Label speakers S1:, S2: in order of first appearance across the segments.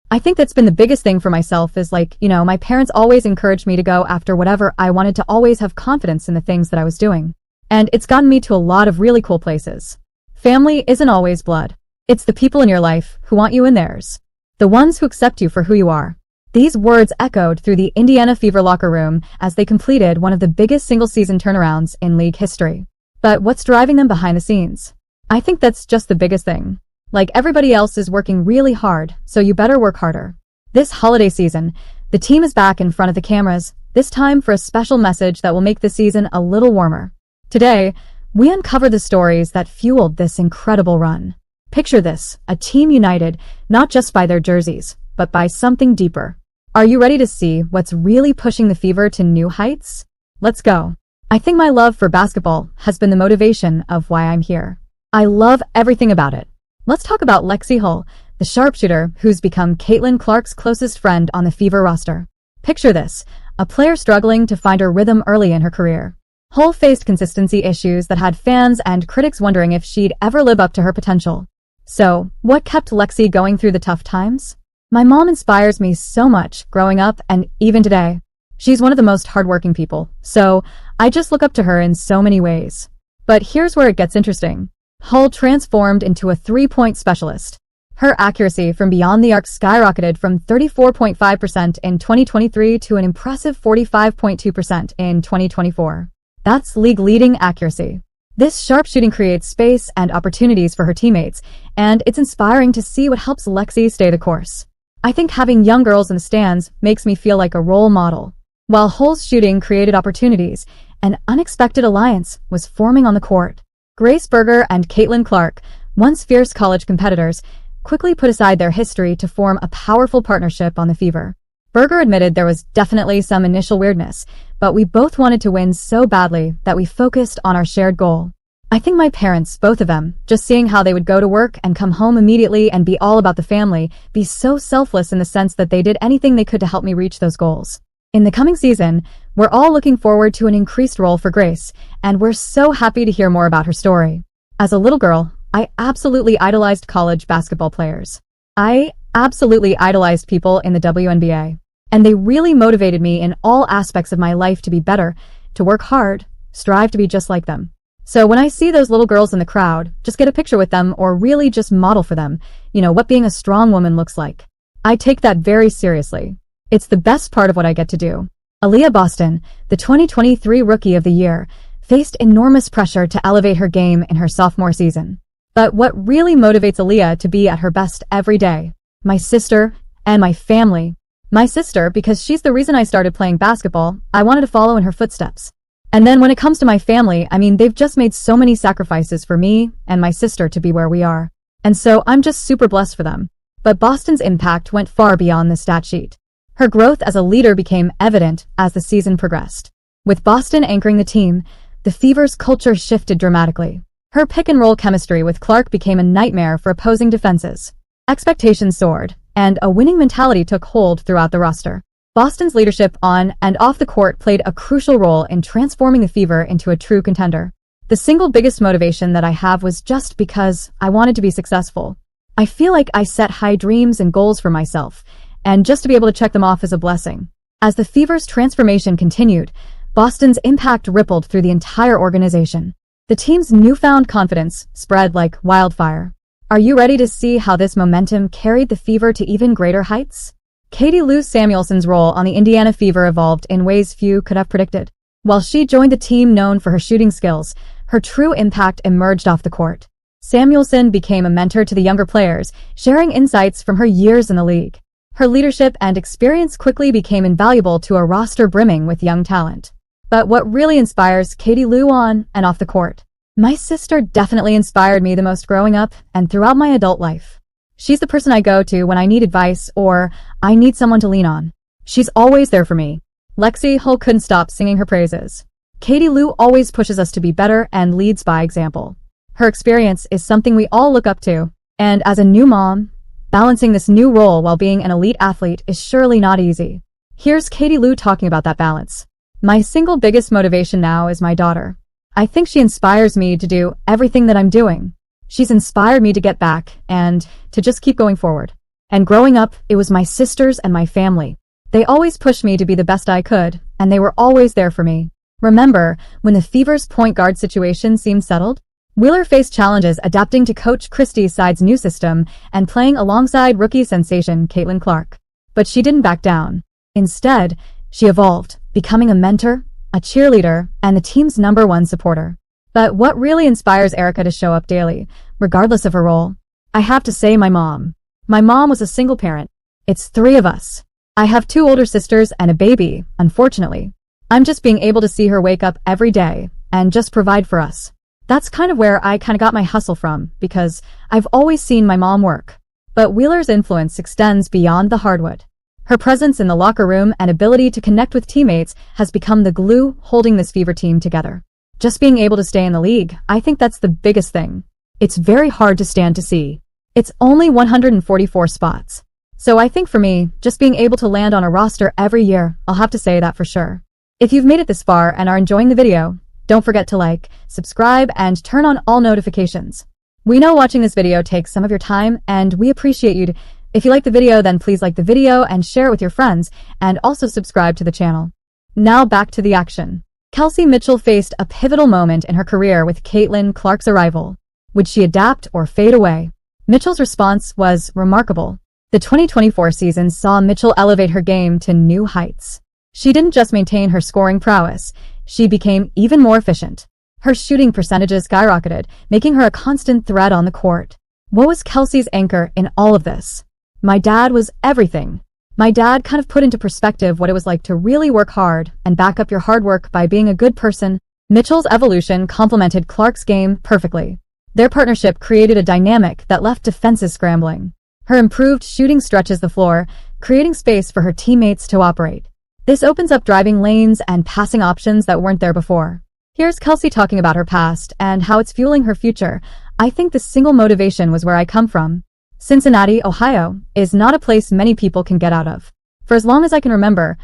S1: I think that's been the biggest thing for myself is my parents always encouraged me to go after whatever I wanted, to always have confidence in the things that I was doing. And it's gotten me to a lot of really cool places. Family isn't always blood. It's the people in your life who want you in theirs. The ones who accept you for who you are. These words echoed through the Indiana Fever locker room as they completed one of the biggest single-season turnarounds in league history. But what's driving them behind the scenes? I think that's just the biggest thing. Like, everybody else is working really hard, so you better work harder. This holiday season, the team is back in front of the cameras, this time for a special message that will make the season a little warmer. Today, we uncover the stories that fueled this incredible run. Picture this, a team united, not just by their jerseys, but by something deeper. Are you ready to see what's really pushing the Fever to new heights? Let's go. I think my love for basketball has been the motivation of why I'm here. I love everything about it. Let's talk about Lexi Hull, the sharpshooter who's become Caitlin Clark's closest friend on the Fever roster. Picture this, a player struggling to find her rhythm early in her career. Hull faced consistency issues that had fans and critics wondering if she'd ever live up to her potential. So, what kept Lexi going through the tough times? My mom inspires me so much growing up and even today. She's one of the most hardworking people, so I just look up to her in so many ways. But here's where it gets interesting. Hull transformed into a three-point specialist. Her accuracy from beyond the arc skyrocketed from 34.5% in 2023 to an impressive 45.2% in 2024. That's league-leading accuracy. This sharpshooting creates space and opportunities for her teammates, and it's inspiring to see what helps Lexi stay the course. I think having young girls in the stands makes me feel like a role model. While Hull's shooting created opportunities, an unexpected alliance was forming on the court. Grace Berger and Caitlin Clark, once fierce college competitors, quickly put aside their history to form a powerful partnership on the Fever. Berger admitted there was definitely some initial weirdness, but we both wanted to win so badly that we focused on our shared goal. I think my parents, both of them, just seeing how they would go to work and come home immediately and be all about the family, be so selfless in the sense that they did anything they could to help me reach those goals. In the coming season, we're all looking forward to an increased role for Grace, and we're so happy to hear more about her story. As a little girl, I absolutely idolized college basketball players. I absolutely idolized people in the WNBA. And they really motivated me in all aspects of my life to be better, to work hard, strive to be just like them. So when I see those little girls in the crowd, just get a picture with them or really just model for them, what being a strong woman looks like. I take that very seriously. It's the best part of what I get to do. Aaliyah Boston, the 2023 Rookie of the Year, faced enormous pressure to elevate her game in her sophomore season. But what really motivates Aaliyah to be at her best every day? My sister and my family. My sister, because she's the reason I started playing basketball. I wanted to follow in her footsteps. And then when it comes to my family, they've just made so many sacrifices for me and my sister to be where we are. And so I'm just super blessed for them. But Boston's impact went far beyond the stat sheet. Her growth as a leader became evident as the season progressed. With Boston anchoring the team, the Fever's culture shifted dramatically. Her pick-and-roll chemistry with Clark became a nightmare for opposing defenses. Expectations soared, and a winning mentality took hold throughout the roster. Boston's leadership on and off the court played a crucial role in transforming the Fever into a true contender. The single biggest motivation that I have was just because I wanted to be successful. I feel like I set high dreams and goals for myself, and just to be able to check them off is a blessing. As the Fever's transformation continued, Boston's impact rippled through the entire organization. The team's newfound confidence spread like wildfire. Are you ready to see how this momentum carried the Fever to even greater heights? Katie Lou Samuelson's role on the Indiana Fever evolved in ways few could have predicted. While she joined the team known for her shooting skills, her true impact emerged off the court. Samuelson became a mentor to the younger players, sharing insights from her years in the league. Her leadership and experience quickly became invaluable to a roster brimming with young talent. But what really inspires Katie Lou on and off the court? My sister definitely inspired me the most growing up and throughout my adult life. She's the person I go to when I need advice or I need someone to lean on. She's always there for me. Lexi Hull couldn't stop singing her praises. Katie Lou always pushes us to be better and leads by example. Her experience is something we all look up to. And as a new mom, balancing this new role while being an elite athlete is surely not easy. Here's Katie Lou talking about that balance. My single biggest motivation now is my daughter. I think she inspires me to do everything that I'm doing. She's inspired me to get back and to just keep going forward. And growing up, it was my sisters and my family. They always pushed me to be the best I could, and they were always there for me. Remember, when the Fever's point guard situation seemed settled? Wheeler faced challenges adapting to Coach Christie's side's new system and playing alongside rookie sensation Caitlin Clark. But she didn't back down. Instead, she evolved, becoming a mentor, a cheerleader, and the team's #1 supporter. But what really inspires Erica to show up daily, regardless of her role? I have to say my mom. My mom was a single parent. It's 3 of us. I have 2 older sisters and a baby, unfortunately. I'm just being able to see her wake up every day and just provide for us. That's kind of where I got my hustle from, because I've always seen my mom work. But Wheeler's influence extends beyond the hardwood. Her presence in the locker room and ability to connect with teammates has become the glue holding this Fever team together. Just being able to stay in the league, I think that's the biggest thing. It's very hard to stand to see. It's only 144 spots. So I think for me, just being able to land on a roster every year, I'll have to say that for sure. If you've made it this far and are enjoying the video, don't forget to like, subscribe, and turn on all notifications. We know watching this video takes some of your time, and we appreciate you. If you like the video, then please like the video and share it with your friends, and also subscribe to the channel. Now back to the action. Kelsey Mitchell faced a pivotal moment in her career with Caitlin Clark's arrival. Would she adapt or fade away? Mitchell's response was remarkable. The 2024 season saw Mitchell elevate her game to new heights. She didn't just maintain her scoring prowess, she became even more efficient. Her shooting percentages skyrocketed, making her a constant threat on the court. What was Kelsey's anchor in all of this? My dad was everything. My dad kind of put into perspective what it was like to really work hard and back up your hard work by being a good person. Mitchell's evolution complemented Clark's game perfectly. Their partnership created a dynamic that left defenses scrambling. Her improved shooting stretches the floor, creating space for her teammates to operate. This opens up driving lanes and passing options that weren't there before. Here's Kelsey talking about her past and how it's fueling her future. I think the single motivation was where I come from. Cincinnati, Ohio, is not a place many people can get out of. For as long as I can remember,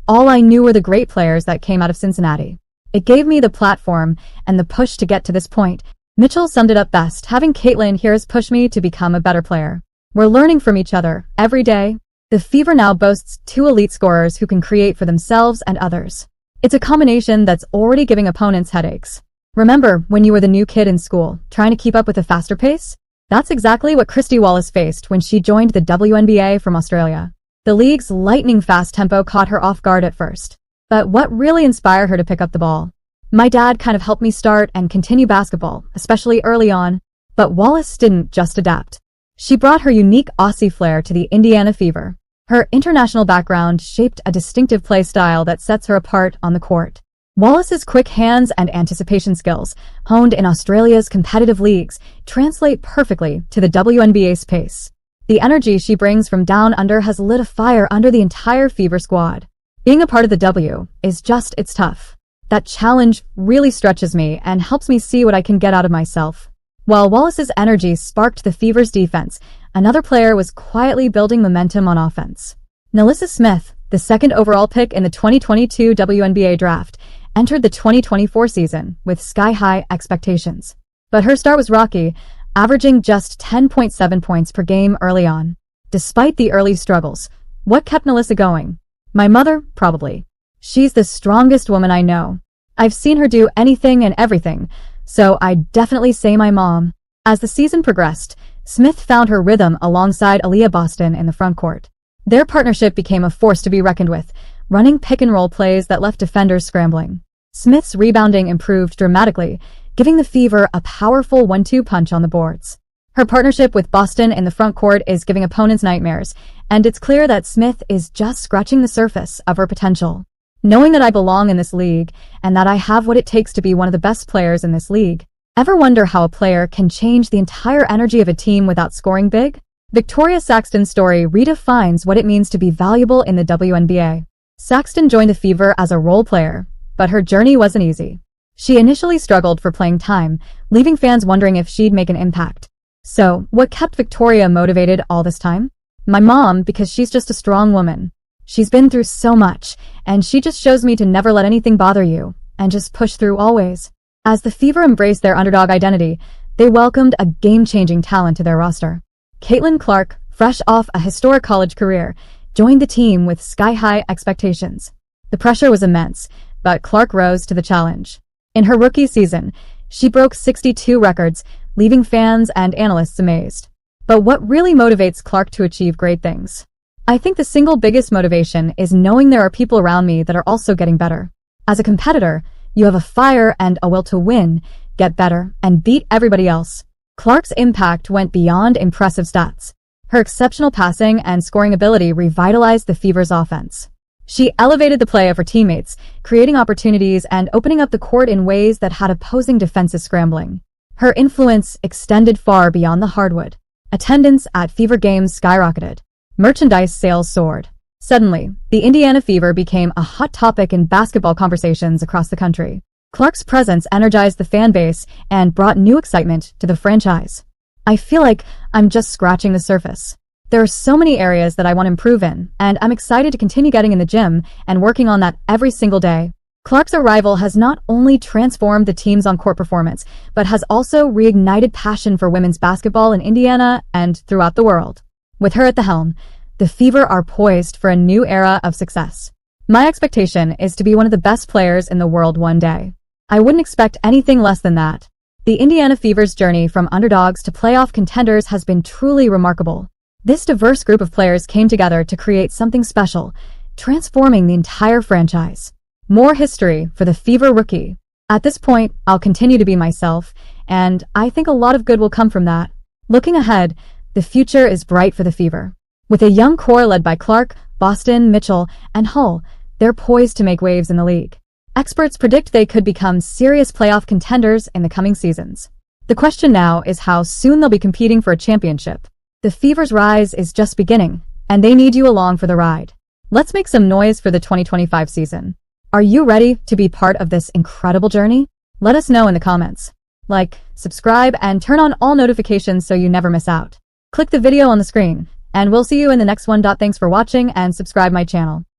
S1: all I knew were the great players that came out of Cincinnati. It gave me the platform and the push to get to this point. Mitchell summed it up best. Having Caitlin here has pushed me to become a better player. We're learning from each other every day. The Fever now boasts 2 elite scorers who can create for themselves and others. It's a combination that's already giving opponents headaches. Remember when you were the new kid in school, trying to keep up with a faster pace? That's exactly what Christy Wallace faced when she joined the WNBA from Australia. The league's lightning-fast tempo caught her off guard at first. But what really inspired her to pick up the ball? My dad kind of helped me start and continue basketball, especially early on. But Wallace didn't just adapt. She brought her unique Aussie flair to the Indiana Fever. Her international background shaped a distinctive play style that sets her apart on the court. Wallace's quick hands and anticipation skills, honed in Australia's competitive leagues, translate perfectly to the WNBA's pace. The energy she brings from down under has lit a fire under the entire Fever squad. Being a part of the W is just, it's tough. That challenge really stretches me and helps me see what I can get out of myself. While Wallace's energy sparked the Fever's defense, another player was quietly building momentum on offense. Nalissa Smith, the 2nd overall pick in the 2022 WNBA draft, entered the 2024 season with sky-high expectations. But her start was rocky, averaging just 10.7 points per game early on. Despite the early struggles, what kept Nalissa going? My mother, probably. She's the strongest woman I know. I've seen her do anything and everything, so I'd definitely say my mom. As the season progressed, Smith found her rhythm alongside Aaliyah Boston in the front court. Their partnership became a force to be reckoned with, running pick-and-roll plays that left defenders scrambling. Smith's rebounding improved dramatically, giving the Fever a powerful 1-2 punch on the boards. Her partnership with Boston in the front court is giving opponents nightmares, and it's clear that Smith is just scratching the surface of her potential. Knowing that I belong in this league, and that I have what it takes to be one of the best players in this league. Ever wonder how a player can change the entire energy of a team without scoring big? Victoria Saxton's story redefines what it means to be valuable in the WNBA. Saxton joined the Fever as a role player, but her journey wasn't easy. She initially struggled for playing time, leaving fans wondering if she'd make an impact. So, what kept Victoria motivated all this time? My mom, because she's just a strong woman. She's been through so much, and she just shows me to never let anything bother you, and just push through always. As the Fever embraced their underdog identity, they welcomed a game-changing talent to their roster. Caitlin Clark, fresh off a historic college career, joined the team with sky-high expectations. The pressure was immense, but Clark rose to the challenge. In her rookie season, she broke 62 records, leaving fans and analysts amazed. But what really motivates Clark to achieve great things? I think the single biggest motivation is knowing there are people around me that are also getting better. As a competitor, you have a fire and a will to win, get better, and beat everybody else. Clark's impact went beyond impressive stats. Her exceptional passing and scoring ability revitalized the Fever's offense. She elevated the play of her teammates, creating opportunities and opening up the court in ways that had opposing defenses scrambling. Her influence extended far beyond the hardwood. Attendance at Fever games skyrocketed. Merchandise sales soared. Suddenly, the Indiana Fever became a hot topic in basketball conversations across the country. Clark's presence energized the fan base and brought new excitement to the franchise. I feel like I'm just scratching the surface. There are so many areas that I want to improve in, and I'm excited to continue getting in the gym and working on that every single day. Clark's arrival has not only transformed the team's on-court performance, but has also reignited passion for women's basketball in Indiana and throughout the world. With her at the helm, the Fever are poised for a new era of success. My expectation is to be one of the best players in the world one day. I wouldn't expect anything less than that. The Indiana Fever's journey from underdogs to playoff contenders has been truly remarkable. This diverse group of players came together to create something special, transforming the entire franchise. More history for the Fever rookie. At this point, I'll continue to be myself, and I think a lot of good will come from that. Looking ahead, the future is bright for the Fever. With a young core led by Clark, Boston, Mitchell, and Hull, they're poised to make waves in the league. Experts predict they could become serious playoff contenders in the coming seasons. The question now is how soon they'll be competing for a championship. The Fever's rise is just beginning, and they need you along for the ride. Let's make some noise for the 2025 season. Are you ready to be part of this incredible journey? Let us know in the comments. Like, subscribe, and turn on all notifications so you never miss out. Click the video on the screen, and we'll see you in the next one. Thanks for watching and subscribe my channel.